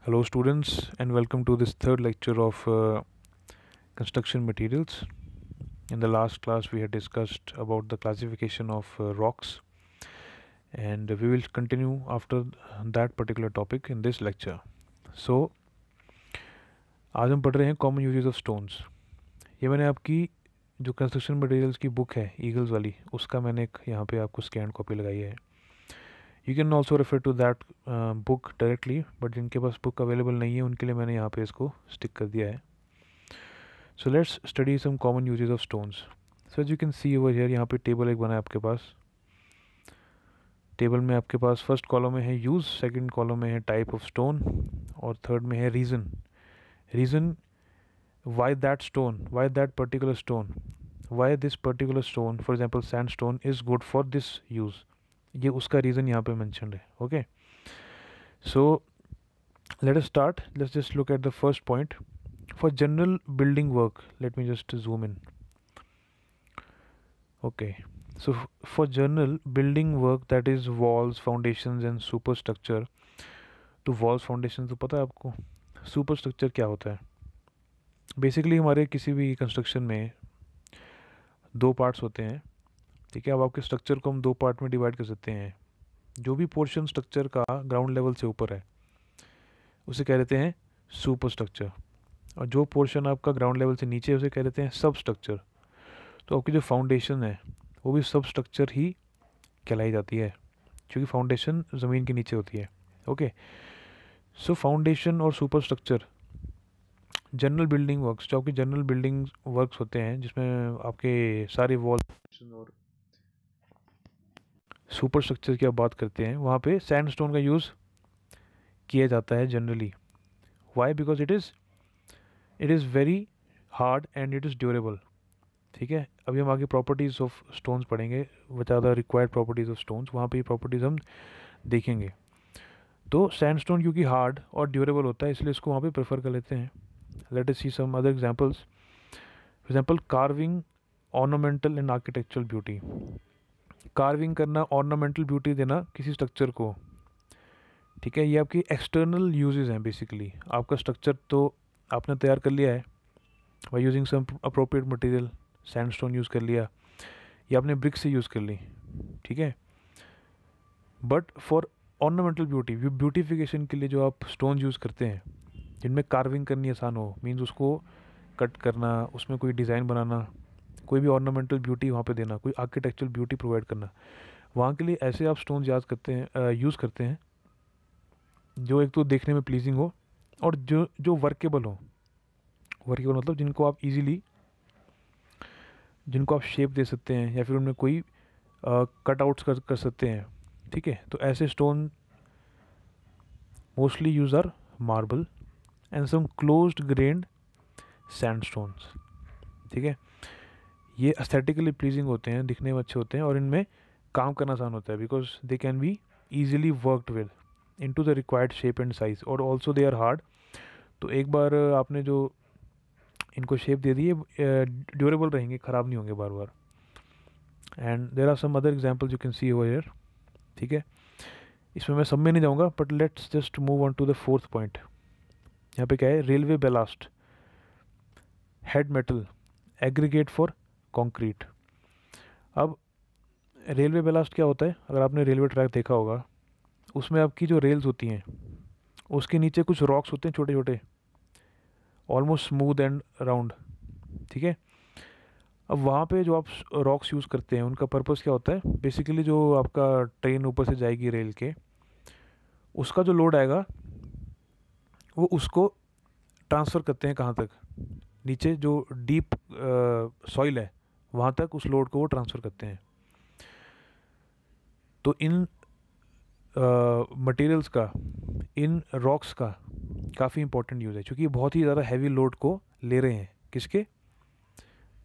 Hello students and welcome to this third lecture of construction materials. In the last class we had discussed about the classification of rocks, and we will continue after that particular topic in this lecture. So आज हम पढ़ रहे हैं common usages of stones. ये मैंने आपकी जो construction materials की बुक है ईगल्स वाली, उसका मैंने एक यहाँ पे आपको स्कैन कॉपी लगाई है। You can also refer to that book directly, but जिनके पास बुक अवेलेबल नहीं है उनके लिए मैंने यहाँ पे इसको स्टिक कर दिया है। So let's study some common usages of stones. So as you can see over here, यहाँ पे टेबल एक बना है आपके पास। टेबल में आपके पास फर्स्ट कॉलम में है यूज़, सेकंड कॉलम में है टाइप ऑफ स्टोन, और थर्ड में है reason. Reason why that stone, why that particular stone, why this particular stone, for example sand stone is good for this use. ये उसका रीज़न यहाँ पे मेंशन्ड है। Okay, so let us start. Let's just look at the first point. For general building work, let me just zoom in. Okay, so for general building work, that is walls, foundations and superstructure. तो walls, foundations तो पता है आपको। superstructure क्या होता है? Basically हमारे किसी भी कंस्ट्रक्शन में दो पार्ट्स होते हैं, ठीक है। अब आपके स्ट्रक्चर को हम दो पार्ट में डिवाइड कर सकते हैं। जो भी पोर्शन स्ट्रक्चर का ग्राउंड लेवल से ऊपर है उसे कह देते हैं सुपर स्ट्रक्चर, और जो पोर्शन आपका ग्राउंड लेवल से नीचे है उसे कह देते हैं सब स्ट्रक्चर। तो आपकी जो फाउंडेशन है वो भी सब स्ट्रक्चर ही कहलाई जाती है, क्योंकि फाउंडेशन ज़मीन के नीचे होती है। ओके, सो फाउंडेशन और super structure general building works, जो आपकी जनरल बिल्डिंग वर्क्स होते हैं जिसमें आपके सारे वॉल और सुपर स्ट्रक्चर की आप बात करते हैं, वहाँ पे सैंडस्टोन का यूज़ किया जाता है generally. Why? Because it is very hard and it is durable. ठीक है, अभी हम आगे प्रॉपर्टीज़ ऑफ स्टोन्स पढ़ेंगे, which are the required properties of stones, वहाँ पे ये प्रॉपर्टीज़ हम देखेंगे। तो सैंडस्टोन क्योंकि हार्ड और ड्यूरेबल होता है इसलिए इसको वहाँ पे प्रेफर कर लेते हैं। Let us see some other examples. For example carving, ornamental and architectural beauty. Carving करना, ऑर्नामेंटल ब्यूटी देना किसी स्ट्रक्चर को, ठीक है, ये आपकी एक्सटर्नल यूजेस हैं। बेसिकली आपका स्ट्रक्चर तो आपने तैयार कर लिया है by using some appropriate material, sandstone use कर लिया या आपने ब्रिक से यूज़ कर ली, ठीक है। But for ornamental beauty, beautification के लिए जो आप स्टोन यूज़ करते हैं जिनमें कार्विंग करनी आसान हो, मीन्स उसको कट करना, उसमें कोई डिज़ाइन बनाना, कोई भी ऑर्नामेंटल ब्यूटी वहाँ पे देना, कोई आर्किटेक्चरल ब्यूटी प्रोवाइड करना, वहाँ के लिए ऐसे आप स्टोन यूज़ करते हैं जो एक तो देखने में प्लीजिंग हो और जो वर्केबल हो। वर्केबल मतलब जिनको आप इजीली, जिनको आप शेप दे सकते हैं या फिर उनमें कोई कटआउट्स कर सकते हैं, ठीक है। तो ऐसे stone mostly use are marble and some closed grained sandstones, ठीक है। ये एस्थेटिकली प्लीजिंग होते हैं, दिखने में अच्छे होते हैं और इनमें काम करना आसान होता है, because they can be easily worked with into the required shape and size, और ऑल्सो दे आर हार्ड। तो एक बार आपने जो इनको शेप दे दी है, ड्यूरेबल रहेंगे, ख़राब नहीं होंगे बार बार। And there are some other examples you can see over here, ठीक है। इसमें मैं सब में नहीं जाऊँगा, but let's just move on to the fourth point. यहाँ पे क्या है? Railway ballast, head metal, aggregate for concrete. अब रेलवे बेलास्ट क्या होता है? अगर आपने रेलवे ट्रैक देखा होगा, उसमें आपकी जो रेल्स होती हैं उसके नीचे कुछ रॉक्स होते हैं छोटे छोटे, ऑलमोस्ट स्मूथ एंड राउंड, ठीक है। अब वहाँ पे जो आप रॉक्स यूज़ करते हैं उनका पर्पस क्या होता है? बेसिकली जो आपका ट्रेन ऊपर से जाएगी रेल के, उसका जो लोड आएगा वो उसको ट्रांसफ़र करते हैं कहाँ तक? नीचे जो डीप सॉइल है वहाँ तक उस लोड को वो ट्रांसफ़र करते हैं। तो इन मटेरियल्स का, इन रॉक्स का काफ़ी इंपॉर्टेंट यूज़ है, क्योंकि ये बहुत ही ज़्यादा हैवी लोड को ले रहे हैं। किसके?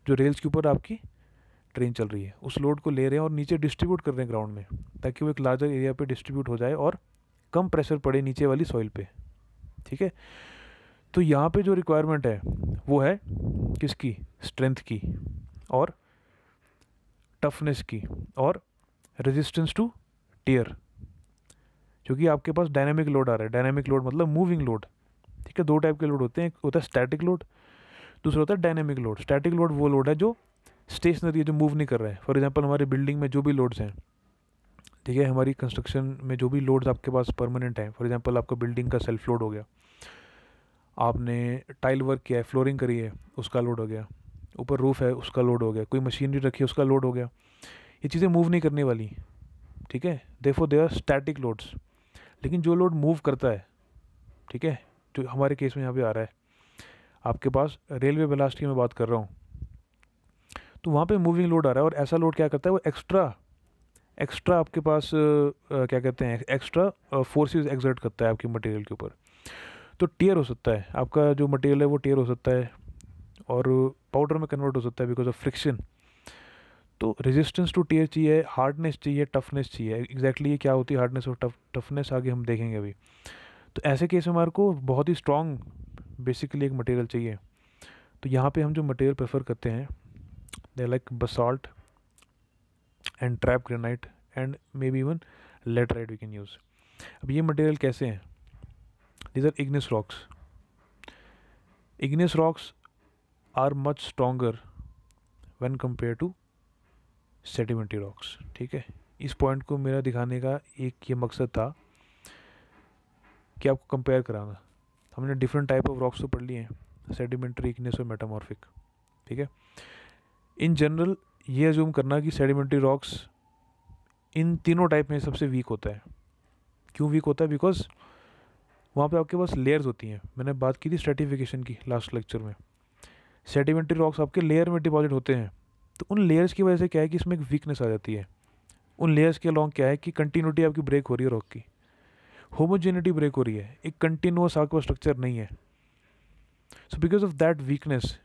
जो रेल्स के ऊपर आपकी ट्रेन चल रही है, उस लोड को ले रहे हैं और नीचे डिस्ट्रीब्यूट कर रहे हैं ग्राउंड में, ताकि वो एक लार्जर एरिया पे डिस्ट्रीब्यूट हो जाए और कम प्रेशर पड़े नीचे वाली सॉइल पे, ठीक है। तो यहाँ पे जो रिक्वायरमेंट है वो है किसकी? स्ट्रेंथ की और टफनेस की और रेजिस्टेंस टू टियर। क्योंकि आपके पास डायनामिक लोड आ रहा है। डायनामिक लोड मतलब मूविंग लोड, ठीक है। दो टाइप के लोड होते हैं, एक होता है स्टैटिक लोड, दूसरा होता है डायनेमिक लोड। स्टैटिक लोड वो लोड है जो स्टेशनरी है, जो मूव नहीं कर रहा है। फॉर एग्जांपल हमारी बिल्डिंग में जो भी लोड्स हैं, ठीक है, हमारी कंस्ट्रक्शन में जो भी लोड्स आपके पास परमानेंट हैं, फॉर एग्जांपल आपका बिल्डिंग का सेल्फ लोड हो गया, आपने टाइल वर्क किया है, फ्लोरिंग करी है, उसका लोड हो गया, ऊपर रूफ है उसका लोड हो गया, कोई मशीनरी रखी है उसका लोड हो गया। ये चीज़ें मूव नहीं करने वाली, ठीक है, therefore they are static loads. लेकिन जो लोड मूव करता है, ठीक है, जो हमारे केस में यहाँ पे आ रहा है, आपके पास रेलवे ब्लास्ट की मैं बात कर रहा हूँ, तो वहाँ पे मूविंग लोड आ रहा है। और ऐसा लोड क्या करता है, वो एक्स्ट्रा एक्स्ट्रा आपके पास क्या कहते हैं, एक्स्ट्रा फोर्सेस एक्सर्ट करता है आपकी मटेरियल के ऊपर। तो टियर हो सकता है, आपका जो मटेरियल है वो टियर हो सकता है और पाउडर में कन्वर्ट हो सकता है बिकॉज ऑफ फ्रिक्शन। तो रेजिस्टेंस टू टियर चाहिए, हार्डनेस चाहिए, टफनेस चाहिए। एग्जैक्टली ये क्या होती है हार्डनेस और टफनेस, आगे हम देखेंगे अभी। तो ऐसे केस में हमारे को बहुत ही स्ट्रॉन्ग बेसिकली एक मटेरियल चाहिए। तो यहाँ पे हम जो मटेरियल प्रेफर करते हैं, they like basalt and trap granite and may be even laterite we can use. अब ये मटेरियल कैसे हैं, these are igneous rocks. Igneous rocks are much stronger when compare to sedimentary rocks, ठीक है। इस point को मेरा दिखाने का एक ये मकसद था कि आपको कंपेयर कराना। हमने डिफरेंट टाइप ऑफ रॉक्स तो पढ़ लिए हैं, सेडिमेंट्री, इग्नियस और मेटामॉर्फिक, ठीक है। इन जनरल ये अज्यूम करना कि सेडिमेंट्री रॉक्स इन तीनों टाइप में सबसे वीक होता है। क्यों वीक होता है, बिकॉज वहाँ पे आपके पास लेयर्स होती हैं। मैंने बात की थी स्ट्रेटिफिकेशन की लास्ट लेक्चर में। सेडिमेंट्री रॉक्स आपके लेयर में डिपॉजिट होते हैं, तो उन लेयर्स की वजह से क्या है कि इसमें एक वीकनेस आ जाती है। उन लेयर्स के अलॉन्ग क्या है कि कंटिन्यूटी आपकी ब्रेक हो रही है, रॉक की होमोजेनिटी ब्रेक हो रही है, एक कंटिन्यूअस आपके पास स्ट्रक्चर नहीं है। So because of that weakness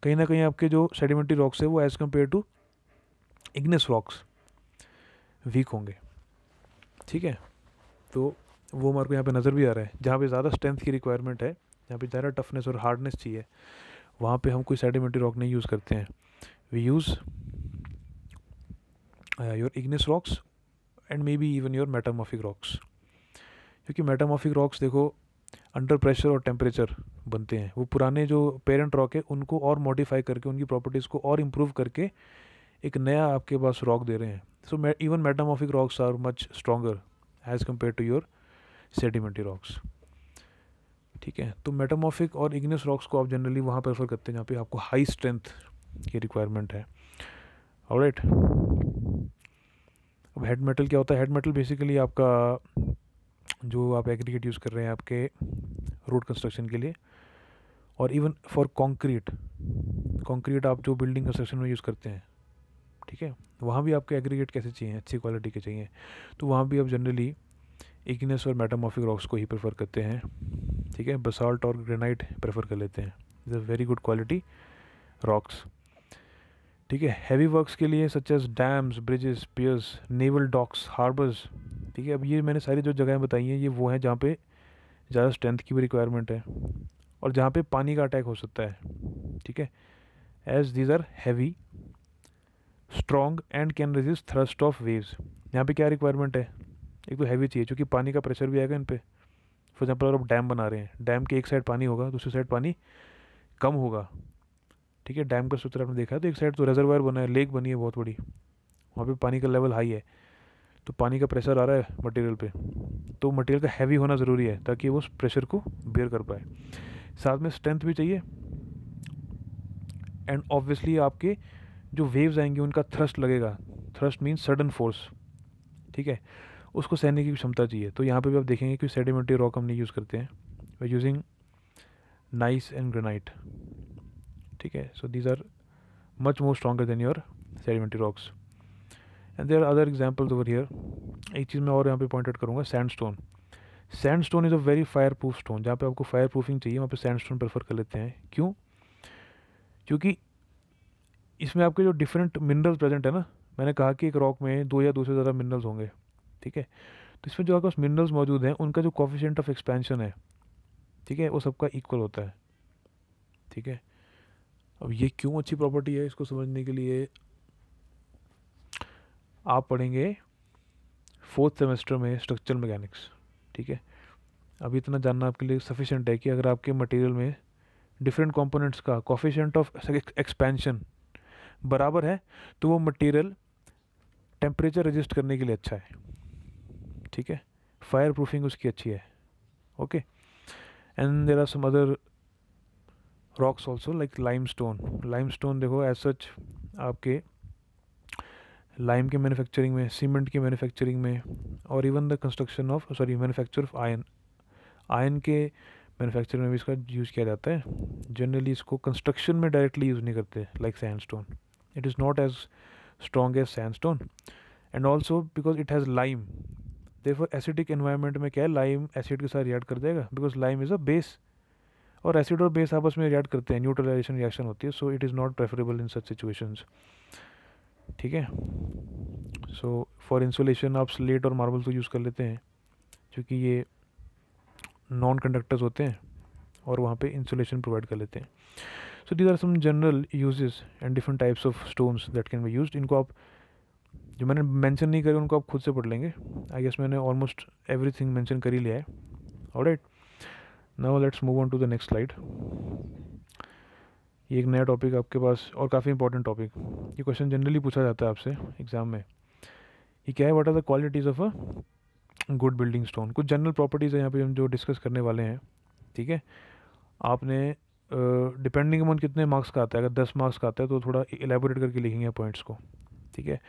कहीं ना कहीं आपके जो सेडिमेंट्री रॉक्स है वो as compare to igneous rocks weak होंगे, ठीक है। तो वो हमारे को यहाँ पे नज़र भी आ रहा है, जहाँ पे ज़्यादा स्ट्रेंथ की रिक्वायरमेंट है, जहाँ पे ज़्यादा टफनेस और हार्डनेस चाहिए, वहाँ पे हम कोई सेडिमेंट्री रॉक नहीं यूज़ करते हैं। We use your igneous rocks and may be even your metamorphic rocks. क्योंकि मेटामॉर्फिक रॉक्स देखो अंडर प्रेशर और टेम्परेचर बनते हैं। वो पुराने जो पेरेंट रॉक है उनको और मॉडिफाई करके, उनकी प्रॉपर्टीज़ को और इम्प्रूव करके एक नया आपके पास रॉक दे रहे हैं। So even metamorphic rocks are much stronger as compare to your sedimentary rocks, ठीक है। तो मेटामॉर्फिक और इग्नियस रॉक्स को आप जनरली वहाँ प्रेफर करते हैं जहाँ पे आपको हाई स्ट्रेंथ की रिक्वायरमेंट है, ऑलराइट। अब हेड मेटल क्या होता है, हेड मेटल बेसिकली आपका जो आप एग्रीगेट यूज़ कर रहे हैं आपके रोड कंस्ट्रक्शन के लिए, और इवन फॉर कंक्रीट आप जो बिल्डिंग कंस्ट्रक्शन में यूज़ करते हैं, ठीक है, वहाँ भी आपके एग्रीगेट कैसे चाहिए, अच्छी क्वालिटी के चाहिए। तो वहाँ भी आप जनरली इग्नियस और मेटामॉर्फिक रॉक्स को ही प्रेफर करते हैं, ठीक है। बसाल्ट और ग्रेनाइट प्रेफर कर लेते हैं, is a very good quality rocks, ठीक है। हैवी वर्क्स के लिए such as dams, bridges, piers, naval docks, harbours, ठीक है। अब ये मैंने सारी जो जगहें बताई हैं ये वो हैं जहाँ पे ज़्यादा स्ट्रेंथ की भी रिक्वायरमेंट है और जहाँ पे पानी का अटैक हो सकता है, ठीक है। As these are heavy, strong and can resist thrust of waves. यहाँ पे क्या रिक्वायरमेंट है, एक तो हैवी चाहिए क्योंकि पानी का प्रेशर भी आएगा इन पे। फॉर एग्जाम्पल अगर आप डैम बना रहे हैं, डैम के एक साइड पानी होगा, दूसरी साइड पानी कम होगा, ठीक है। डैम का सूत्र आपने देखा है, तो एक साइड तो रिजर्वायर बना है, लेक बनी है बहुत बड़ी, वहाँ पे पानी का लेवल हाई है, तो पानी का प्रेशर आ रहा है मटेरियल पे, तो मटेरियल का हैवी होना ज़रूरी है ताकि वो उस प्रेशर को बेयर कर पाए। साथ में स्ट्रेंथ भी चाहिए एंड ऑब्वियसली आपके जो वेव्स आएंगे उनका थ्रस्ट लगेगा। थ्रस्ट मीन्स सडन फोर्स, ठीक है, उसको सहने की क्षमता चाहिए। तो यहाँ पे भी आप देखेंगे कि सेडिमेंट्री रॉक हम नहीं यूज़ करते हैं, we using gneiss and granite, ठीक है। So these are much more stronger than your sedimentary rocks and there are other examples over here. एक चीज़ मैं और यहाँ पे पॉइंट आउट करूँगा, sandstone. Sandstone is a very fire proof stone. जहाँ पे आपको फायर प्रूफिंग चाहिए वहाँ पे सैंडस्टोन प्रेफर कर लेते हैं। क्यों, क्योंकि इसमें आपके जो डिफरेंट मिनरल्स प्रेजेंट है ना, मैंने कहा कि एक रॉक में 2 या 2 से ज़्यादा मिनरल्स होंगे, ठीक है। तो इसमें जो आपके पास मिनरल्स मौजूद हैं उनका जो कोफिशिएंट ऑफ एक्सपेंशन है, ठीक है, वो सबका इक्वल होता है, ठीक है। अब ये क्यों अच्छी प्रॉपर्टी है, इसको समझने के लिए आप पढ़ेंगे 4th सेमेस्टर में स्ट्रक्चरल मैकेनिक्स, ठीक है। अभी इतना जानना आपके लिए सफिशिएंट है कि अगर आपके मटेरियल में डिफरेंट कंपोनेंट्स का कोफिशिएंट ऑफ एक्सपेंशन बराबर है तो वो मटेरियल टेम्परेचर रजिस्ट करने के लिए अच्छा है, ठीक है। फायर प्रूफिंग उसकी अच्छी है, okay. And there are some other rocks also like limestone देखो एज सच आपके लाइम के मैन्युफैक्चरिंग में, सीमेंट के मैन्युफैक्चरिंग में, और even the construction of manufacture of iron के मैन्युफैक्चरिंग में भी इसका यूज़ किया जाता है। जनरली इसको कंस्ट्रक्शन में डायरेक्टली यूज़ नहीं करते like sandstone, it is not as strong as sandstone and also because it has lime. देखो एसिडिक एनवायरनमेंट में क्या है, लाइम एसिड के साथ रिएक्ट कर देगा because lime is a base, और एसिड और बेस आपस में रिएक्ट करते हैं, न्यूट्रलाइजेशन रिएक्शन होती है, so it is not preferable in such situations, ठीक है। सो फॉर इंसुलेशन आप स्लेट और मार्बल को यूज़ कर लेते हैं क्योंकि ये नॉन कंडक्टर्स होते हैं और वहाँ पे इंसुलेशन प्रोवाइड कर लेते हैं। So these are some general usages and different types of stones that can be used. इनको आप जो मैंने मेंशन नहीं करे उनको आप खुद से पढ़ लेंगे। आई गेस मैंने ऑलमोस्ट एवरीथिंग मेंशन कर ही लिया है। Alright, now let's move on to the next slide. ये एक नया टॉपिक आपके पास और काफ़ी इंपॉर्टेंट टॉपिक, ये क्वेश्चन जनरली पूछा जाता है आपसे एग्जाम में। ये क्या है, what are the qualities of a good building stone. कुछ जनरल प्रॉपर्टीज़ है यहाँ पे हम जो डिस्कस करने वाले हैं, ठीक है। आपने डिपेंडिंग ऑन कितने मार्क्स का आता है, अगर 10 मार्क्स का आता है तो थोड़ा एलेबोरेट करके लिखेंगे पॉइंट्स को, ठीक है।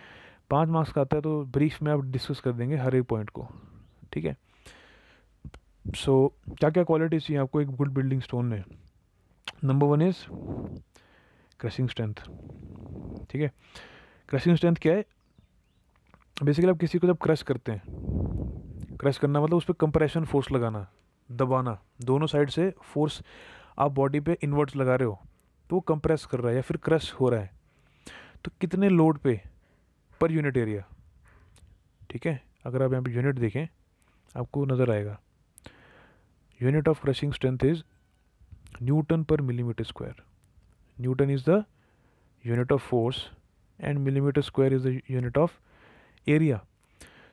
5 मार्क्स का आता है तो ब्रीफ में आप डिस्कस कर देंगे हर एक पॉइंट को, ठीक है। सो क्या क्या क्वालिटीज़ चाहिए आपको एक गुड बिल्डिंग स्टोन में। नंबर 1 इज़ क्रशिंग स्ट्रेंथ, ठीक है। क्रशिंग स्ट्रेंथ क्या है, बेसिकली आप किसी को जब क्रश करते हैं, क्रश करना मतलब उस पर कंप्रेशन फोर्स लगाना, दबाना, दोनों साइड से फोर्स आप बॉडी पे इनवर्ट्स लगा रहे हो तो वो कंप्रेस कर रहा है या फिर क्रश हो रहा है, तो कितने लोड पे पर यूनिट एरिया, ठीक है। अगर आप यहाँ पे यूनिट देखें आपको नज़र आएगा, unit of crushing strength is newton per millimetre square. Newton is the unit of force and millimeter square is the unit of area.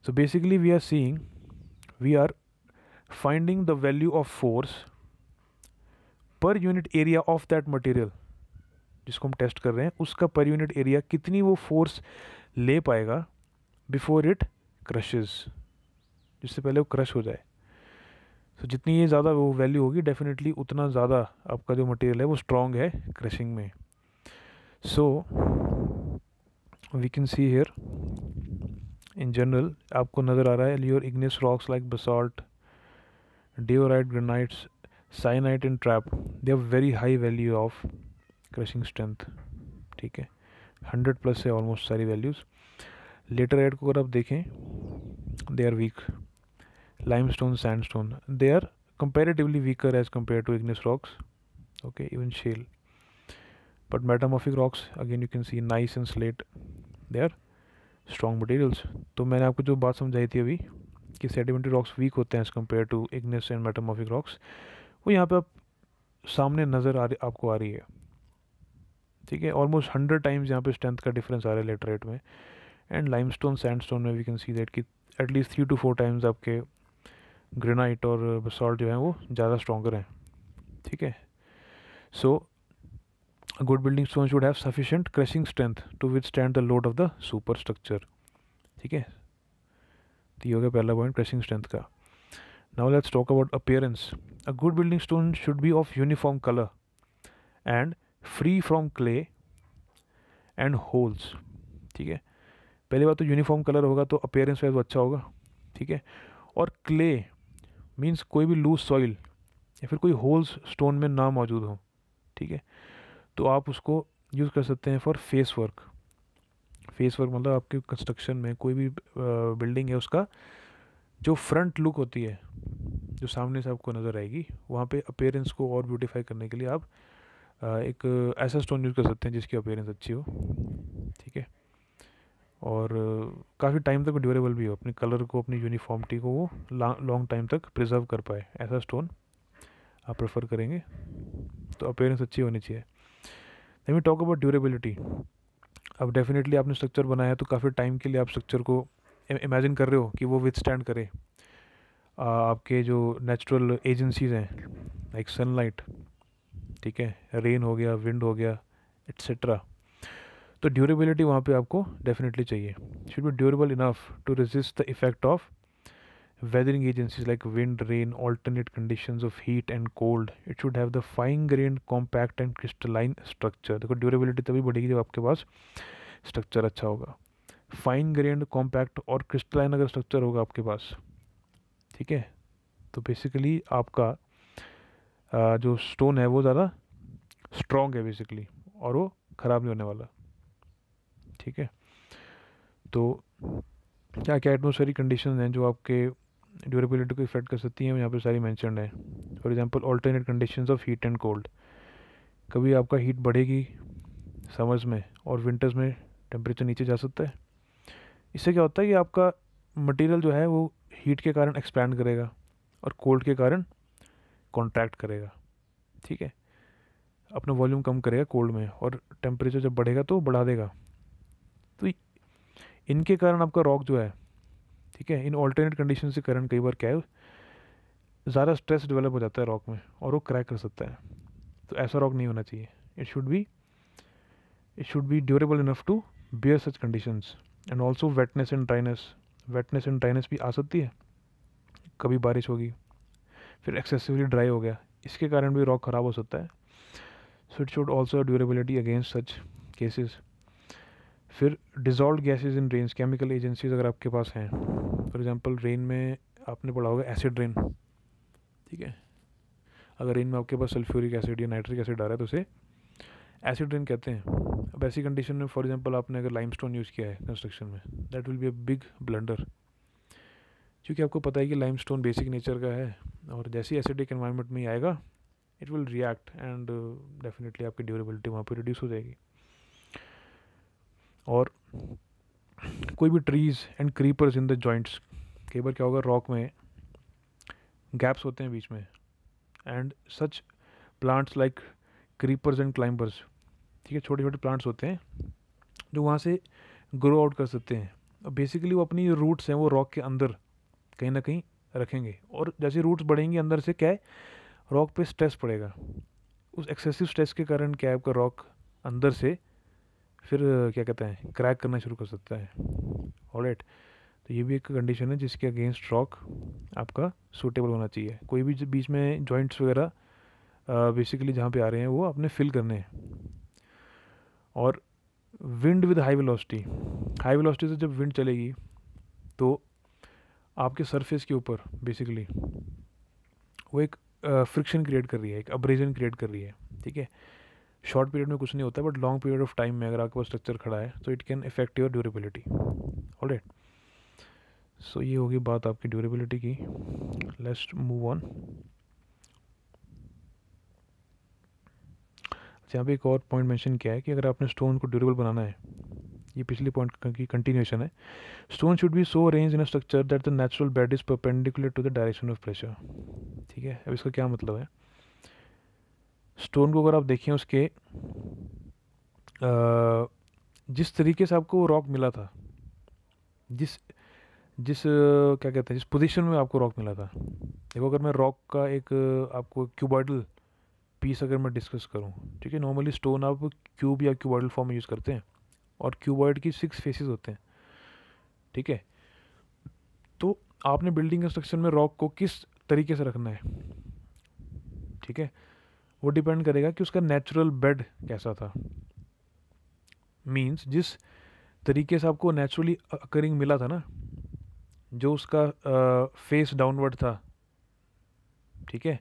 So basically we are finding the value of force per unit area of that material जिसको हम test कर रहे हैं, उसका per unit area कितनी वो force ले पाएगा बिफोर इट क्रशेस, जिससे पहले वो क्रश हो जाए। तो जितनी ये ज़्यादा वो वैल्यू होगी डेफिनेटली उतना ज़्यादा आपका जो मटेरियल है वो स्ट्रॉन्ग है क्रशिंग में। So we can see here in general आपको नज़र आ रहा है your igneous rocks like basalt, diorite, granites, syenite and trap, they have very high value of crushing strength, ठीक है। 100+ है ऑलमोस्ट सारी वैल्यूज़। लेटराइट को अगर आप देखें they are weak, limestone, sandstone, they are comparatively weaker as compared to igneous rocks, okay, even shale. But metamorphic rocks again you can see gneiss and slate, they are strong materials. तो मैंने आपको जो बात समझाई थी अभी कि sedimentary rocks weak होते हैं as compared to igneous and metamorphic rocks, वो यहाँ पे आप सामने नज़र आपको आ रही है, ठीक है। ऑलमोस्ट 100 टाइम्स यहाँ पे स्ट्रेंथ का डिफरेंस आ रहा है लेटराइट में, एंड लाइमस्टोन सैंडस्टोन में वी कैन सी दैट कि एटलीस्ट 3 to 4 टाइम्स आपके ग्रेनाइट और बसाल्ट जो है वो ज़्यादा स्ट्रॉन्गर हैं, ठीक है। So good building stone should have sufficient crushing strength to withstand the load of the super structure, ठीक है। तो ये हो गया पहला पॉइंट क्रशिंग स्ट्रेंथ का। Now let's talk about appearance. A good building stone should be of uniform colour and free from clay and holes, ठीक है। पहली बात तो यूनिफॉर्म कलर होगा तो अपीयरेंस वाइज अच्छा होगा, ठीक है। और क्ले मीन्स कोई भी लूज सॉइल या फिर कोई होल्स स्टोन में ना मौजूद हो, ठीक है। तो आप उसको यूज़ कर सकते हैं for face work. Face work मतलब आपके कंस्ट्रक्शन में कोई भी बिल्डिंग है उसका जो फ्रंट लुक होती है, जो सामने से आपको नज़र आएगी, वहाँ पे अपीयरेंस को और ब्यूटीफाई करने के लिए आप एक ऐसा स्टोन यूज़ कर सकते हैं जिसकी अपीयरेंस अच्छी हो, ठीक है। और काफ़ी टाइम तक ड्यूरेबल भी हो, अपने कलर को, अपनी यूनिफॉर्मिटी को वो लॉन्ग टाइम तक प्रिजर्व कर पाए, ऐसा स्टोन आप प्रेफर करेंगे। तो अपीयरेंस अच्छी होनी चाहिए। Let me talk about durability. अब डेफिनेटली आपने स्ट्रक्चर बनाया तो काफ़ी टाइम के लिए आप स्ट्रक्चर को इमेजिन कर रहे हो कि वो विथस्टैंड करे आपके जो नेचुरल एजेंसीज हैं लाइक सनलाइट, ठीक है, रेन हो गया, विंड हो गया, एट्सेट्रा। तो ड्यूरेबिलिटी वहाँ पे आपको डेफिनेटली चाहिए, should be durable enough to resist the effect of weathering agencies like wind, rain, alternate conditions of heat and cold. It should have the fine-grained, compact and crystalline structure. देखो durability तभी बढ़ेगी जब आपके पास structure अच्छा होगा। Fine grand, compact और crystalline अगर स्ट्रक्चर होगा आपके पास, ठीक है, तो बेसिकली आपका जो स्टोन है वो ज़्यादा स्ट्रॉन्ग है बेसिकली, और वो ख़राब नहीं होने वाला, ठीक है। तो क्या क्या एटमोस्फेरिक कंडीशन हैं जो आपके ड्यूरेबिलिटी को इफेक्ट कर सकती हैं, यहाँ पे सारी मेंशन्ड है। For example alternate conditions of heat and cold, कभी आपका हीट बढ़ेगी समर्स में और विंटर्स में टेम्परेचर नीचे जा सकता है। इससे क्या होता है कि आपका मटेरियल जो है वो हीट के कारण एक्सपैंड करेगा और कोल्ड के कारण कॉन्ट्रैक्ट करेगा, ठीक है, अपना वॉल्यूम कम करेगा कोल्ड में, और टेम्परेचर जब बढ़ेगा तो बढ़ा देगा। तो इनके कारण आपका रॉक जो है, ठीक है, इन ऑल्टरनेट कंडीशन के कारण कई बार क्या है ज़्यादा स्ट्रेस डेवलप हो जाता है रॉक में और वो क्रैक कर सकता है। तो ऐसा रॉक नहीं होना चाहिए। It should be durable enough to bear such conditions. And also wetness and dryness भी आ सकती है, कभी बारिश होगी फिर एक्सेसिवली ड्राई हो गया, इसके कारण भी रॉक ख़राब हो सकता है। So it should also durability against such cases. फिर dissolve gases in rains, chemical agencies अगर आपके पास हैं, फॉर एग्जांपल रेन में आपने पढ़ा होगा एसिड रेन, ठीक है, अगर रेन में आपके पास सल्फ्यूरिक एसिड या नाइट्रिक एसिड आ रहा है तो उसे एसिड रेन कहते हैं। अब ऐसी कंडीशन में फॉर एग्जांपल आपने अगर लाइमस्टोन यूज़ किया है कंस्ट्रक्शन में, that will be a big blunder, क्योंकि आपको पता है कि लाइमस्टोन बेसिक नेचर का है और जैसे ही एसिडिक एनवायरनमेंट में आएगा it will react and definitely आपकी ड्यूरेबिलिटी वहाँ पर रिड्यूस हो जाएगी। और कोई भी trees and creepers in the joints, कई बार क्या होगा रॉक में गैप्स होते हैं बीच में, and such plants like creepers and climbers, ठीक है, छोटे छोटे प्लांट्स होते हैं जो वहाँ से ग्रो आउट कर सकते हैं। और बेसिकली वो अपनी रूट्स हैं वो रॉक के अंदर कहीं ना कहीं रखेंगे, और जैसे रूट्स बढ़ेंगी अंदर से क्या है रॉक पे स्ट्रेस पड़ेगा, उस एक्सेसिव स्ट्रेस के कारण क्या है आपका रॉक अंदर से फिर क्या कहते हैं क्रैक करना शुरू कर सकता है। ऑलराइट, तो ये भी एक कंडीशन है जिसके अगेंस्ट रॉक आपका सूटेबल होना चाहिए। कोई भी बीच में जॉइंट्स वगैरह बेसिकली जहाँ पे आ रहे हैं वो आपने फिल करने हैं। और विंड विद हाई वेलोसिटी से जब विंड चलेगी तो आपके सरफेस के ऊपर बेसिकली वो एक फ्रिक्शन क्रिएट कर रही है, एक अब्रेजन क्रिएट कर रही है, ठीक है। शॉर्ट पीरियड में कुछ नहीं होता, but long period of time में अगर आपके पास स्ट्रक्चर खड़ा है तो it can affect your durability. Alright, so ये होगी बात आपकी ड्यूरेबिलिटी की। Let's move on. यहाँ पे एक और पॉइंट मेंशन किया है कि अगर आपने स्टोन को ड्यूरेबल बनाना है, ये पिछली पॉइंट की कंटिन्यूएशन है, stone should be so arrange in a structure that the natural bed is perpendicular to the direction of pressure, ठीक है। अब इसका क्या मतलब है, स्टोन को अगर आप देखें उसके जिस तरीके से आपको रॉक मिला था, जिस क्या कहते हैं जिस पोजीशन में आपको रॉक मिला था, देखो अगर मैं रॉक का एक आपको क्यूबॉइडल पीस अगर मैं डिस्कस करूं, ठीक है, नॉर्मली स्टोन आप क्यूब या क्यूबॉइडल फॉर्म में यूज़ करते हैं और क्यूबॉइड की 6 फेसेस होते हैं, ठीक है। तो आपने बिल्डिंग कंस्ट्रक्शन में रॉक को किस तरीके से रखना है, ठीक है, वो डिपेंड करेगा कि उसका नेचुरल बेड कैसा था। मींस जिस तरीके से आपको नेचुरली अकरिंग मिला था ना, जो उसका फेस डाउनवर्ड था, ठीक है,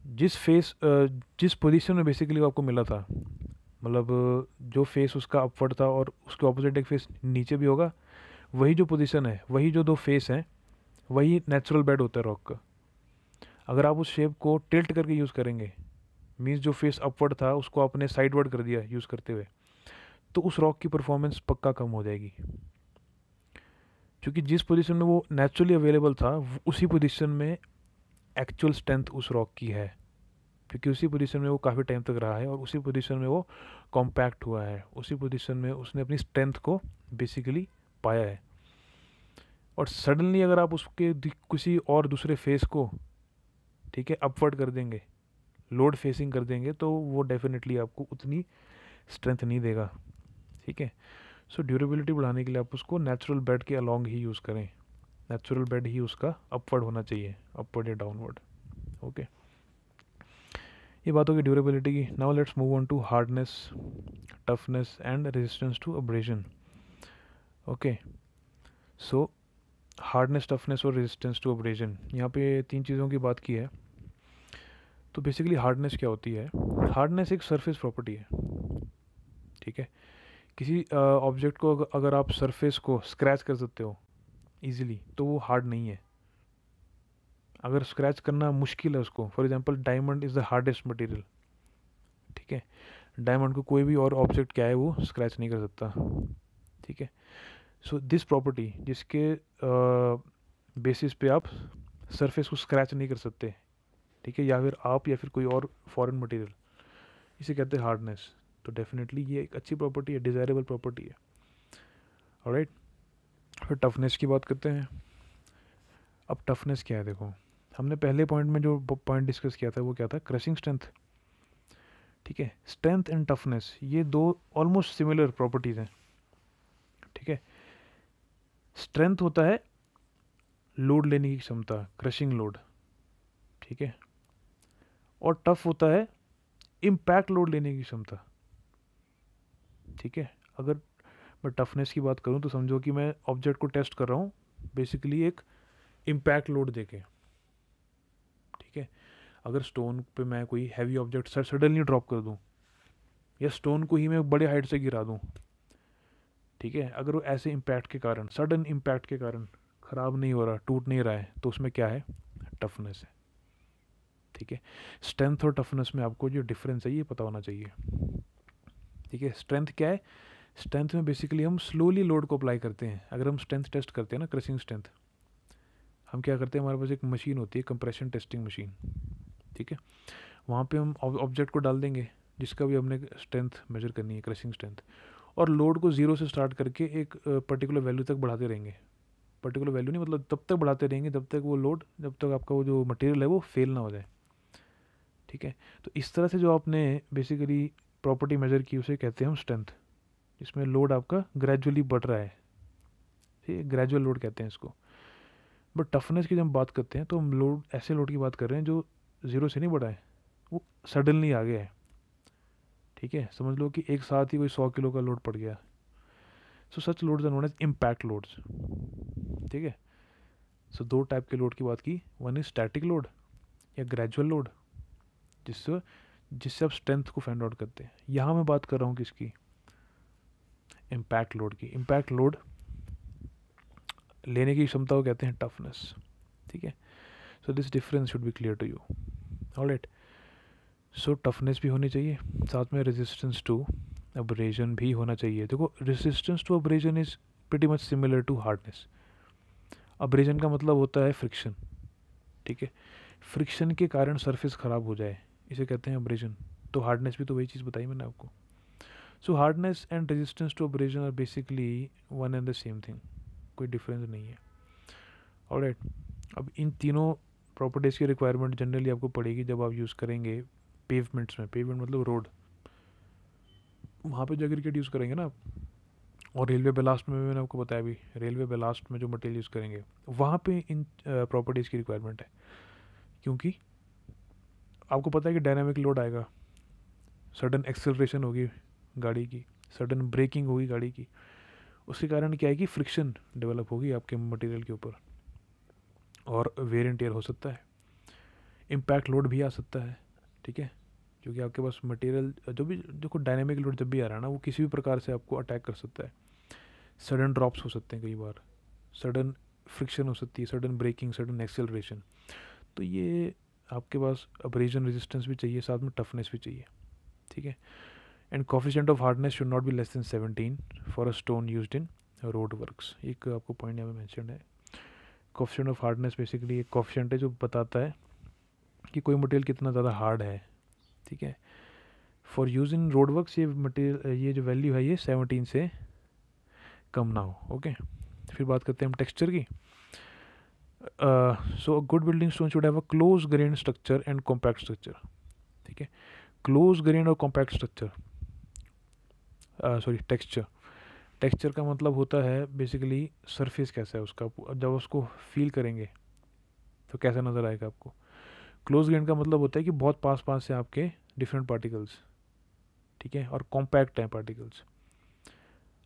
जिस पोजीशन में बेसिकली वो आपको मिला था, मतलब जो फेस उसका अपवर्ड था और उसके ऑपोजिट एक फेस नीचे भी होगा, वही जो पोजीशन है, वही जो 2 फेस हैं, वही नेचुरल बेड होता है रॉक का। अगर आप उस शेप को टिल्ट करके यूज़ करेंगे, मीन्स जो फेस अपवर्ड था उसको आपने साइडवर्ड कर दिया यूज़ करते हुए, तो उस रॉक की परफॉर्मेंस पक्का कम हो जाएगी, क्योंकि जिस पोजीशन में वो नेचुरली अवेलेबल था उसी पोजीशन में एक्चुअल स्ट्रेंथ उस रॉक की है, क्योंकि उसी पोजीशन में वो काफ़ी टाइम तक रहा है और उसी पोजीशन में वो कॉम्पैक्ट हुआ है, उसी पोजीशन में उसने अपनी स्ट्रेंथ को बेसिकली पाया है। और सडनली अगर आप उसके किसी और दूसरे फेस को, ठीक है, अपवर्ड कर देंगे, लोड फेसिंग कर देंगे, तो वो डेफिनेटली आपको उतनी स्ट्रेंथ नहीं देगा, ठीक है। सो ड्यूरेबिलिटी बढ़ाने के लिए आप उसको नेचुरल बेड के अलॉन्ग ही यूज़ करें, नेचुरल बेड ही उसका अपवर्ड होना चाहिए, अपवर्ड या डाउनवर्ड। ओके, ये बात होगी ड्यूरेबिलिटी की। Now let's move on to hardness, toughness and resistance to abrasion. Okay, so hardness, toughness और रेजिस्टेंस टू अब्रेजन, यहाँ पे 3 चीज़ों की बात की है। तो बेसिकली हार्डनेस क्या होती है? हार्डनेस एक सरफेस प्रॉपर्टी है, ठीक है। किसी ऑब्जेक्ट को अगर आप सरफेस को स्क्रैच कर सकते हो इजीली, तो वो हार्ड नहीं है। अगर स्क्रैच करना मुश्किल है उसको, for example diamond is the hardest material, ठीक है। डायमंड को कोई भी और ऑब्जेक्ट क्या है वो स्क्रैच नहीं कर सकता, ठीक है। सो दिस प्रॉपर्टी, जिसके बेसिस पे आप सरफेस को स्क्रैच नहीं कर सकते, ठीक है, या फिर आप या फिर कोई और फॉरेन मटेरियल, इसे कहते हैं हार्डनेस। तो डेफिनेटली ये एक अच्छी प्रॉपर्टी है, डिज़ायरेबल प्रॉपर्टी है। ऑलराइट, फिर टफनेस की बात करते हैं। अब टफनेस क्या है? देखो, हमने पहले पॉइंट में जो पॉइंट डिस्कस किया था वो क्या था? क्रशिंग स्ट्रेंथ, ठीक है। स्ट्रेंथ एंड टफनेस ये दो ऑलमोस्ट सिमिलर प्रॉपर्टीज़ हैं, ठीक है। स्ट्रेंथ होता है लोड लेने की क्षमता, क्रशिंग लोड, ठीक है। और टफ होता है इम्पैक्ट लोड लेने की क्षमता, ठीक है। अगर मैं टफनेस की बात करूं तो समझो कि मैं ऑब्जेक्ट को टेस्ट कर रहा हूं बेसिकली एक इम्पैक्ट लोड देके, ठीक है। अगर स्टोन पे मैं कोई हैवी ऑब्जेक्ट सडनली ड्रॉप कर दूं, या स्टोन को ही मैं बड़े हाइट से गिरा दूं, ठीक है, अगर वो ऐसे इम्पैक्ट के कारण, सडन इम्पैक्ट के कारण ख़राब नहीं हो रहा, टूट नहीं रहा है, तो उसमें क्या है? टफनेस है, ठीक है। स्ट्रेंथ और टफनेस में आपको जो डिफरेंस है ये पता होना चाहिए, ठीक है। स्ट्रेंथ क्या है? स्ट्रेंथ में बेसिकली हम स्लोली लोड को अप्लाई करते हैं। अगर हम स्ट्रेंथ टेस्ट करते हैं ना, क्रशिंग स्ट्रेंथ, हम क्या करते हैं, हमारे पास एक मशीन होती है, कंप्रेशन टेस्टिंग मशीन, ठीक है। वहाँ पे हम ऑब्जेक्ट को डाल देंगे जिसका भी हमने स्ट्रेंथ मेजर करनी है, क्रशिंग स्ट्रेंथ, और लोड को ज़ीरो से स्टार्ट करके एक पर्टिकुलर वैल्यू तक बढ़ाते रहेंगे। पर्टिकुलर वैल्यू नहीं, मतलब तब तक बढ़ाते रहेंगे जब तक वो लोड, जब तक आपका वो जो मटेरियल है वो फेल ना हो जाए, ठीक है। तो इस तरह से जो आपने बेसिकली प्रॉपर्टी मेजर की उसे कहते हैं हम स्ट्रेंथ, जिसमें लोड आपका ग्रेजुअली बढ़ रहा है, ठीक है, ग्रेजुअल लोड कहते हैं इसको। बट टफनेस की जब हम बात करते हैं तो हम लोड, ऐसे लोड की बात कर रहे हैं जो ज़ीरो से नहीं बढ़ा है, वो सडनली आ गया है, ठीक है। समझ लो कि एक साथ ही कोई 100 किलो का लोड पड़ गया। So such loads are known as impact loads, ठीक है। सो दो टाइप के लोड की बात की, वन इज स्टैटिक लोड या ग्रेजुअल लोड, जिससे जिससे आप स्ट्रेंथ को फाइंड आउट करते हैं। यहाँ मैं बात कर रहा हूँ किसकी? इम्पैक्ट लोड की। इम्पैक्ट लोड लेने की क्षमता को कहते हैं टफनेस, ठीक है। So this difference should be clear to you. Alright, so toughness भी होनी चाहिए, साथ में रेजिस्टेंस टू अब्रेजन भी होना चाहिए। देखो, resistance to abrasion is pretty much similar to hardness. Abrasion का मतलब होता है फ्रिक्शन, ठीक है। फ्रिक्शन के कारण सरफेस ख़राब हो जाए, इसे कहते हैं अब्रेजन। तो हार्डनेस भी तो वही चीज़ बताई मैंने आपको। So hardness and resistance to abrasion are basically one and the same thing, कोई डिफरेंस नहीं है। ऑलराइट, अब इन तीनों प्रॉपर्टीज़ की रिक्वायरमेंट जनरली आपको पड़ेगी जब आप यूज़ करेंगे पेवमेंट्स में। पेवमेंट मतलब रोड, वहाँ पे जो क्रिकेट यूज़ करेंगे ना आप, और रेलवे बेलास्ट में मैंने आपको बताया भी, रेलवे बेलास्ट में जो मटेरियल यूज़ करेंगे वहाँ पे इन प्रॉपर्टीज़ की रिक्वायरमेंट है। क्योंकि आपको पता है कि डायनामिक लोड आएगा, सडन एक्सेलरेशन होगी गाड़ी की, सडन ब्रेकिंग होगी गाड़ी की, उसके कारण क्या है कि फ्रिक्शन डेवलप होगी आपके मटेरियल के ऊपर, और वेयर एंड टेयर हो सकता है। इम्पैक्ट लोड भी आ सकता है, ठीक है, क्योंकि आपके पास मटेरियल जो भी, देखो डायनामिक लोड जब भी आ रहा है ना, वो किसी भी प्रकार से आपको अटैक कर सकता है। सडन ड्रॉप्स हो सकते हैं कई बार, सडन फ्रिक्शन हो सकती है, सडन ब्रेकिंग, सडन एक्सेलरेशन। तो ये आपके पास अब्रेजन रेजिस्टेंस भी चाहिए, साथ में टफनेस भी चाहिए, ठीक है। And coefficient of hardness should not be less than 17 for a stone used in road works. एक आपको पॉइंट यहाँ पे मेंशन है। कोफिशिएंट ऑफ हार्डनेस बेसिकली एक कोफिशिएंट है जो बताता है कि कोई मटेरियल कितना ज़्यादा हार्ड है, ठीक है। For use in road works ये मटेरियल, ये जो वैल्यू है ये 17 से कम ना हो, ओके। फिर बात करते हैं हम टेक्सचर की. सो good building stone should have a close grain structure and compact structure. ठीक है, क्लोज ग्रेन और compact structure, sorry texture. Texture का मतलब होता है बेसिकली सरफेस कैसा है उसका, जब उसको फील करेंगे तो कैसा नज़र आएगा आपको. क्लोज ग्रेन का मतलब होता है कि बहुत पास पास से आपके डिफरेंट पार्टिकल्स, ठीक है, और कॉम्पैक्ट हैं पार्टिकल्स.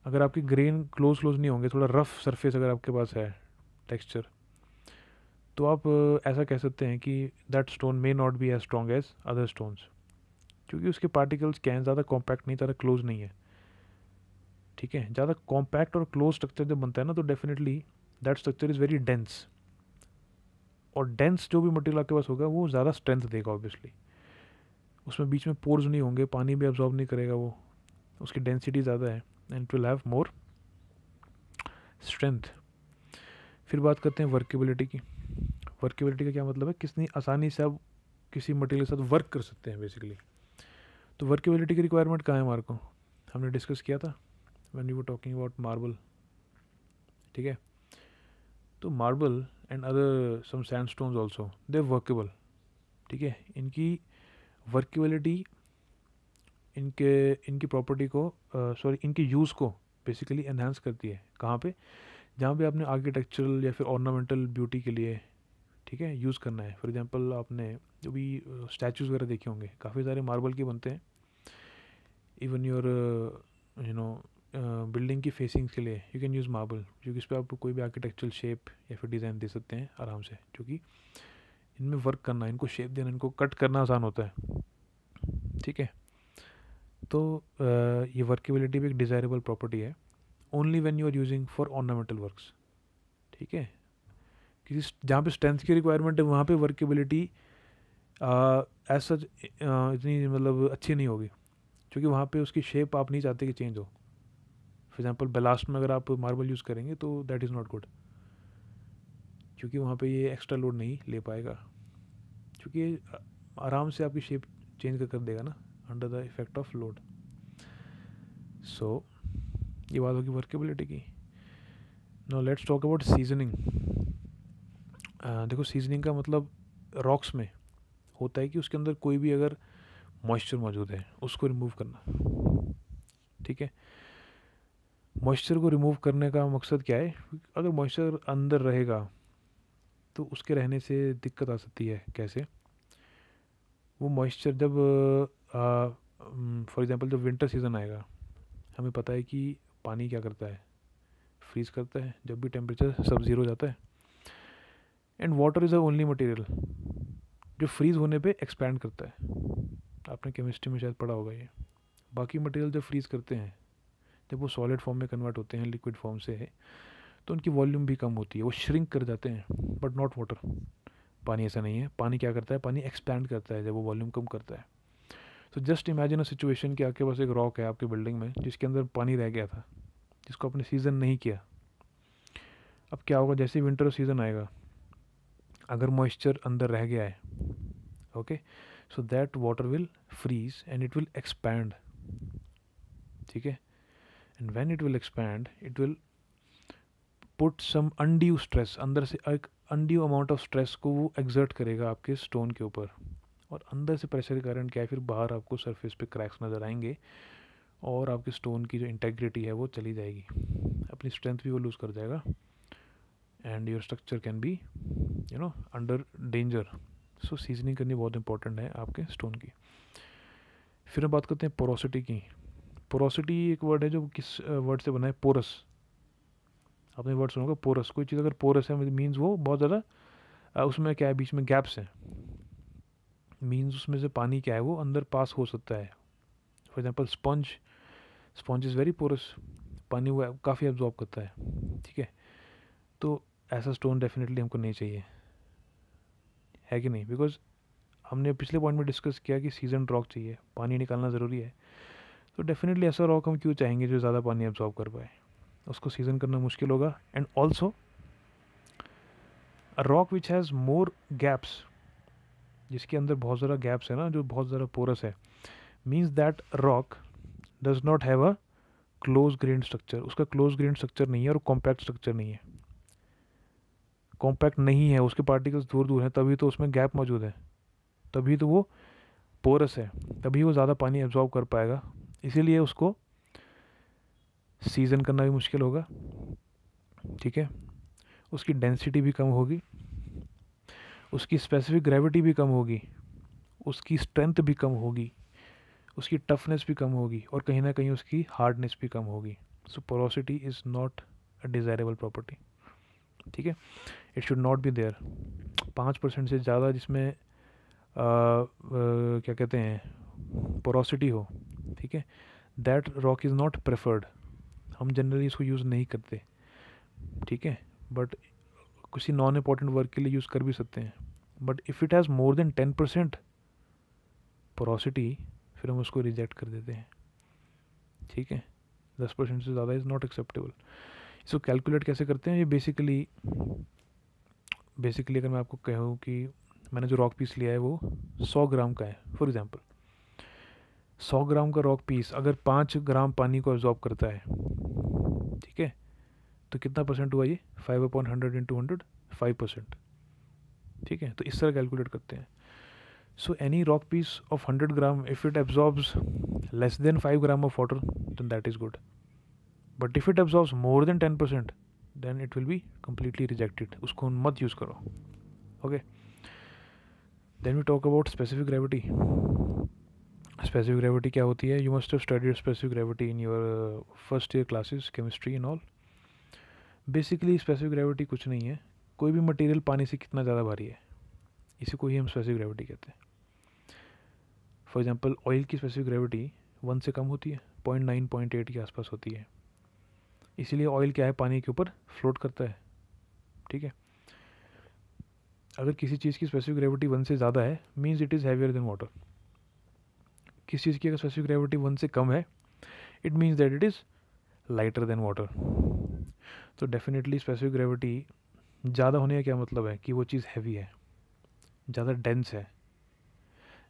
अगर आपकी ग्रेन क्लोज क्लोज नहीं होंगे, थोड़ा रफ सरफेस अगर आपके पास है टेक्सचर, तो आप ऐसा कह सकते हैं कि that stone may not be as strong as other stones, क्योंकि उसके पार्टिकल्स क्या हैं, ज़्यादा कॉम्पैक्ट नहीं, ज़्यादा क्लोज नहीं है. ठीक है, ज़्यादा कॉम्पैक्ट और क्लोज स्ट्रक्चर जब बनता है ना, तो definitely that structure is very dense. और डेंस जो भी मटेरियल आपके पास होगा वो ज़्यादा स्ट्रेंथ देगा ऑब्वियसली. उसमें बीच में पोर्स नहीं होंगे, पानी भी एब्जॉर्ब नहीं करेगा वो, उसकी डेंसिटी ज़्यादा है and it will have more strength. फिर बात करते हैं वर्केबिलिटी की. वर्केबिलिटी का क्या मतलब है, कितनी आसानी से आप किसी मटेरियल के साथ वर्क कर सकते हैं बेसिकली. तो वर्केबिलिटी की रिक्वायरमेंट कहाँ है हमारे को, हमने डिस्कस किया था when we were talking about marble. ठीक है, तो marble and other some sandstones also they workable. ठीक है, इनकी वर्केबिलिटी इनकी प्रॉपर्टी को सॉरी इनके यूज़ को बेसिकली एनहांस करती है. कहाँ पे, जहाँ पे आपने आर्किटेक्चरल या फिर ऑर्नामेंटल ब्यूटी के लिए, ठीक है, यूज़ करना है. फॉर एग्जांपल आपने जो भी स्टैचूज़ वगैरह देखे होंगे, काफ़ी सारे मार्बल के बनते हैं. Even your you know building की फेसिंग्स के लिए यू कैन यूज़ मार्बल, क्योंकि इस पर आप कोई भी आर्किटेक्चरल शेप या फिर डिज़ाइन दे सकते हैं आराम से, क्योंकि इनमें वर्क करना, इनको शेप देना, इनको कट करना आसान होता है. ठीक है, तो ये वर्केबिलिटी भी एक डिज़ायरेबल प्रॉपर्टी है only when you are using for ornamental works. ठीक है, किसी जहाँ पे स्ट्रेंथ की रिक्वायरमेंट है वहाँ पे वर्केबिलिटी एज सच इतनी मतलब अच्छी नहीं होगी, क्योंकि वहाँ पे उसकी शेप आप नहीं चाहते कि चेंज हो. फॉर एग्जांपल बेलास्ट में अगर आप मार्बल यूज़ करेंगे तो दैट इज़ नॉट गुड, क्योंकि वहाँ पे ये एक्स्ट्रा लोड नहीं ले पाएगा, क्योंकि आराम से आपकी शेप चेंज कर देगा ना under the effect of load. So ये बात होगी वर्केबिलिटी की. Now let's talk about seasoning. देखो, सीजनिंग का मतलब रॉक्स में होता है कि उसके अंदर कोई भी अगर मॉइस्चर मौजूद है उसको रिमूव करना. ठीक है, मॉइस्चर को रिमूव करने का मकसद क्या है, अगर मॉइस्चर अंदर रहेगा तो उसके रहने से दिक्कत आ सकती है. कैसे, वो मॉइस्चर जब फॉर एग्जांपल जब विंटर सीज़न आएगा, हमें पता है कि पानी क्या करता है, फ्रीज़ करता है जब भी टेम्परेचर सब ज़ीरो हो जाता है. And water is the only material जो फ्रीज़ होने पे एक्सपैंड करता है. आपने केमिस्ट्री में शायद पढ़ा होगा ये. बाकी मटेरियल जब फ्रीज़ करते हैं, जब वो सॉलिड फॉर्म में कन्वर्ट होते हैं लिक्विड फॉर्म से, तो उनकी वॉल्यूम भी कम होती है, वो श्रिंक कर जाते हैं, बट नॉट वाटर. पानी ऐसा नहीं है. पानी क्या करता है, पानी एक्सपैंड करता है जब वो वॉल्यूम कम करता है. तो जस्ट इमेजिन अ सिचुएशन कि आपके पास एक रॉक है आपके बिल्डिंग में जिसके अंदर पानी रह गया था, जिसको आपने सीज़न नहीं किया. अब क्या होगा, जैसे विंटर सीज़न आएगा, अगर मॉइस्चर अंदर रह गया है, okay, so that water will freeze and it will expand. ठीक है, and when it will expand it will put some undue stress, अंदर से एक अनड्यू अमाउंट ऑफ स्ट्रेस को वो एक्सर्ट करेगा आपके स्टोन के ऊपर. और अंदर से प्रेशर के कारण क्या है, फिर बाहर आपको सरफेस पे क्रैक्स नज़र आएंगे और आपके स्टोन की जो इंटेग्रिटी है वो चली जाएगी, अपनी स्ट्रेंथ भी वो लूज़ कर जाएगा and your structure can be under danger. So seasoning करनी बहुत इंपॉर्टेंट है आपके स्टोन की. फिर हम बात करते हैं पोरोसिटी की. पोरोसिटी एक वर्ड है जो किस वर्ड से बना है, पोरस. आपने वर्ड सुना होगा पोरस. कोई चीज़ अगर पोरस है मीन्स वो बहुत ज़्यादा उसमें क्या है, बीच में गैप्स हैं, मीन्स उसमें से पानी क्या है वो अंदर पास हो सकता है. For example sponge is very porous, पानी वो काफ़ी एब्जॉर्ब करता है. ठीक है, तो ऐसा स्टोन डेफिनेटली हमको नहीं चाहिए, है कि नहीं, बिकॉज हमने पिछले पॉइंट में डिस्कस किया कि सीजन रॉक चाहिए, पानी निकालना ज़रूरी है. तो डेफिनेटली ऐसा रॉक हम क्यों चाहेंगे जो ज़्यादा पानी एब्जॉर्ब कर पाए, उसको सीजन करना मुश्किल होगा. And also a rock which has more gaps, जिसके अंदर बहुत ज़्यादा गैप्स है ना, जो बहुत ज़्यादा पोरस है, means that rock does not have a close grain structure, उसका क्लोज ग्रेन स्ट्रक्चर नहीं है और कॉम्पैक्ट स्ट्रक्चर नहीं है। कॉम्पैक्ट नहीं है, उसके पार्टिकल्स दूर दूर हैं, तभी तो उसमें गैप मौजूद है, तभी तो वो पोरस है, तभी वो ज़्यादा पानी एब्जॉर्ब कर पाएगा। इसीलिए उसको सीजन करना भी मुश्किल होगा, ठीक है। उसकी डेंसिटी भी कम होगी, उसकी स्पेसिफिक ग्रेविटी भी कम होगी, उसकी स्ट्रेंथ भी कम होगी, उसकी टफनेस भी कम होगी, और कहीं ना कहीं उसकी हार्डनेस भी कम होगी। So porosity is not a desirable property, ठीक है। It should not be there. 5% से ज़्यादा जिसमें क्या कहते हैं पोरोसिटी हो, ठीक है, that rock is not preferred. हम जनरली इसको यूज़ नहीं करते, ठीक है, बट किसी नॉन इम्पॉर्टेंट वर्क के लिए यूज़ कर भी सकते हैं। But if it has more than 10% porosity, फिर हम उसको रिजेक्ट कर देते हैं, ठीक है। 10% से ज़्यादा इज़ नॉट एक्सेप्टेबल। इसको कैलकुलेट कैसे करते हैं? ये बेसिकली अगर मैं आपको कहूँ कि मैंने जो रॉक पीस लिया है वो 100 ग्राम का है, फॉर एग्जांपल 100 ग्राम का रॉक पीस अगर 5 ग्राम पानी को एब्जॉर्ब करता है, ठीक है, तो कितना परसेंट हुआ ये? 5/100 इंटू 100, 5%, ठीक है। तो इस तरह कैलकुलेट करते हैं। So any rock piece of 100 gram, if it absorbs less than 5 gram of water, then that is good. But if it absorbs more than 10%, then it will be completely rejected, उसको मत use करो, okay. Then we talk about specific gravity. Specific gravity क्या होती है? You must have studied specific gravity in your first year classes, chemistry and all. Basically specific gravity कुछ नहीं है, कोई भी मटेरियल पानी से कितना ज़्यादा भारी है, इसी को ही हम स्पेसिफिक ग्रेविटी कहते हैं। फॉर एग्जांपल ऑयल की स्पेसिफिक ग्रेविटी 1 से कम होती है, 0.9 0.8 के आसपास होती है, इसीलिए ऑयल क्या है, पानी के ऊपर फ्लोट करता है, ठीक है। अगर किसी चीज़ की स्पेसिफिक ग्रेविटी 1 से ज़्यादा है, means it is heavier than water. किसी चीज़ की अगर स्पेसिफिक ग्रेविटी 1 से कम है, it means that it is lighter than water. तो डेफिनेटली स्पेसिफिक ग्रेविटी ज़्यादा होने का क्या मतलब है? कि वो चीज़ हैवी है, ज़्यादा डेंस है।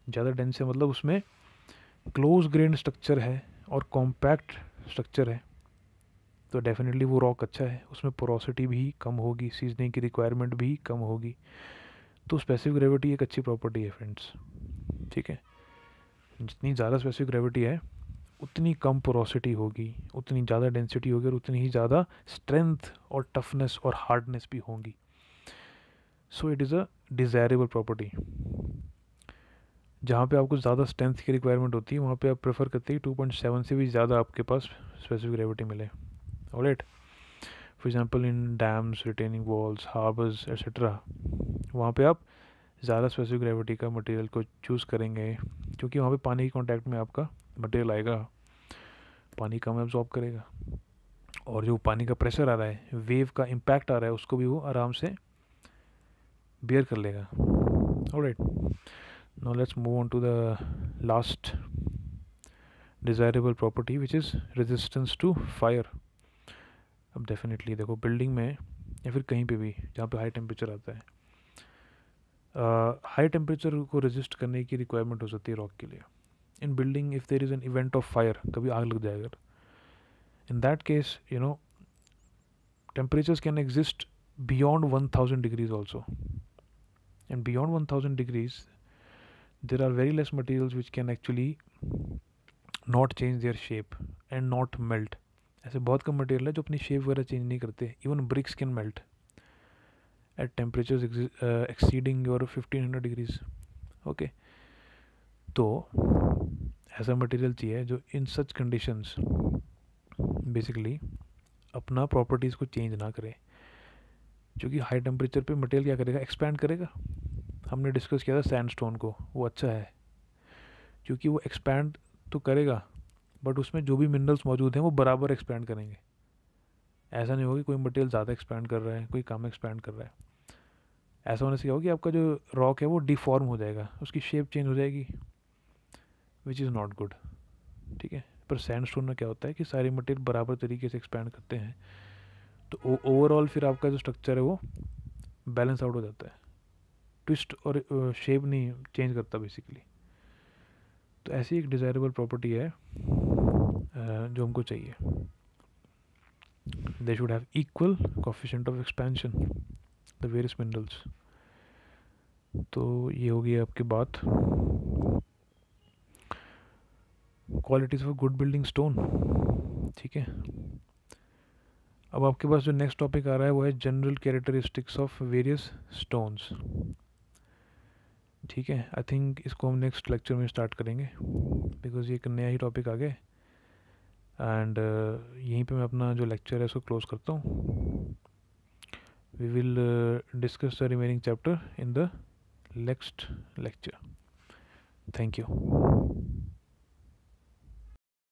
ज़्यादा डेंस है मतलब उसमें क्लोज ग्रेन स्ट्रक्चर है और कॉम्पैक्ट स्ट्रक्चर है, तो डेफिनेटली वो रॉक अच्छा है, उसमें पोरोसिटी भी कम होगी, सीजनिंग की रिक्वायरमेंट भी कम होगी। तो स्पेसिफिक ग्रेविटी एक अच्छी प्रॉपर्टी है फ्रेंड्स, ठीक है। जितनी ज़्यादा स्पेसिफिक ग्रेविटी है उतनी कम पोरोसिटी होगी, उतनी ज़्यादा डेंसिटी होगी, और उतनी ही ज़्यादा स्ट्रेंथ और टफनेस और हार्डनेस भी होंगी। So it is a desirable property. जहाँ पे आपको ज़्यादा स्ट्रेंथ की रिक्वायरमेंट होती है, वहाँ पे आप प्रेफर करते हैं 2.7 से भी ज़्यादा आपके पास स्पेसिफिक ग्रेविटी मिले, alright. For example in dams, retaining walls, harbours etcetera, वहाँ पे आप ज़्यादा स्पेसिफिक ग्रेविटी का मटेरियल को चूज़ करेंगे, क्योंकि वहाँ पे पानी के कांटेक्ट में आपका मटेरियल आएगा, पानी कम एब्जॉर्ब करेगा, और जो पानी का प्रेशर आ रहा है, वेव का इम्पैक्ट आ रहा है, उसको भी वो आराम से बेयर कर लेगा, alright. Now let's move on to the last desirable property which is resistance to fire. अब डेफिनेटली देखो, बिल्डिंग में या फिर कहीं पे भी जहाँ पे हाई टेम्परेचर आता है, हाई टेम्परेचर को रेजिस्ट करने की रिक्वायरमेंट हो सकती है रॉक के लिए। इन building if there is an event of fire, कभी आग लग जाए अगर, in that case you know temperatures can exist beyond 1000 degrees also, and beyond 1000 degrees there are very less materials which can actually not change their shape and not melt. ऐसे बहुत कम material है जो अपनी शेप वगैरह change नहीं करते, even bricks can melt at temperatures exceeding your 1500 degrees, okay. तो ऐसा मटेरियल चाहिए जो इन सच कंडीशंस बेसिकली अपना प्रॉपर्टीज़ को चेंज ना करे, क्योंकि हाई टेम्परेचर पे मटेरियल क्या करेगा, एक्सपैंड करेगा। हमने डिस्कस किया था सैंडस्टोन को, वो अच्छा है क्योंकि वो एक्सपैंड तो करेगा, बट उसमें जो भी मिनरल्स मौजूद हैं वो बराबर एक्सपैंड करेंगे। ऐसा नहीं होगा कि कोई मटेरियल ज़्यादा एक्सपैंड कर रहा है, कोई कम एक्सपैंड कर रहा है। ऐसा होने से क्या होगा कि आपका जो रॉक है वो डिफॉर्म हो जाएगा, उसकी शेप चेंज हो जाएगी, विच इज़ नॉट गुड, ठीक है। पर सैंडस्टोन में क्या होता है कि सारे मटेरियल बराबर तरीके से एक्सपैंड करते हैं, तो ओवरऑल फिर आपका जो स्ट्रक्चर है वो बैलेंस आउट हो जाता है, ट्विस्ट और शेप नहीं चेंज करता बेसिकली। तो ऐसी एक डिज़ायरेबल प्रॉपर्टी है जो हमको चाहिए. They should have equal coefficient of expansion, the various minerals. तो ये हो गई आपकी बात qualities of good building stone. ठीक है, अब आपके पास जो नेक्स्ट टॉपिक आ रहा है वो है general characteristics of various stones. ठीक है, आई थिंक इसको हम नेक्स्ट लेक्चर में स्टार्ट करेंगे बिकॉज ये एक नया ही टॉपिक आ गया. एंड यहीं पे मैं अपना जो लेक्चर है उसको क्लोज करता हूँ. We will discuss the remaining chapter in the next lecture. Thank you.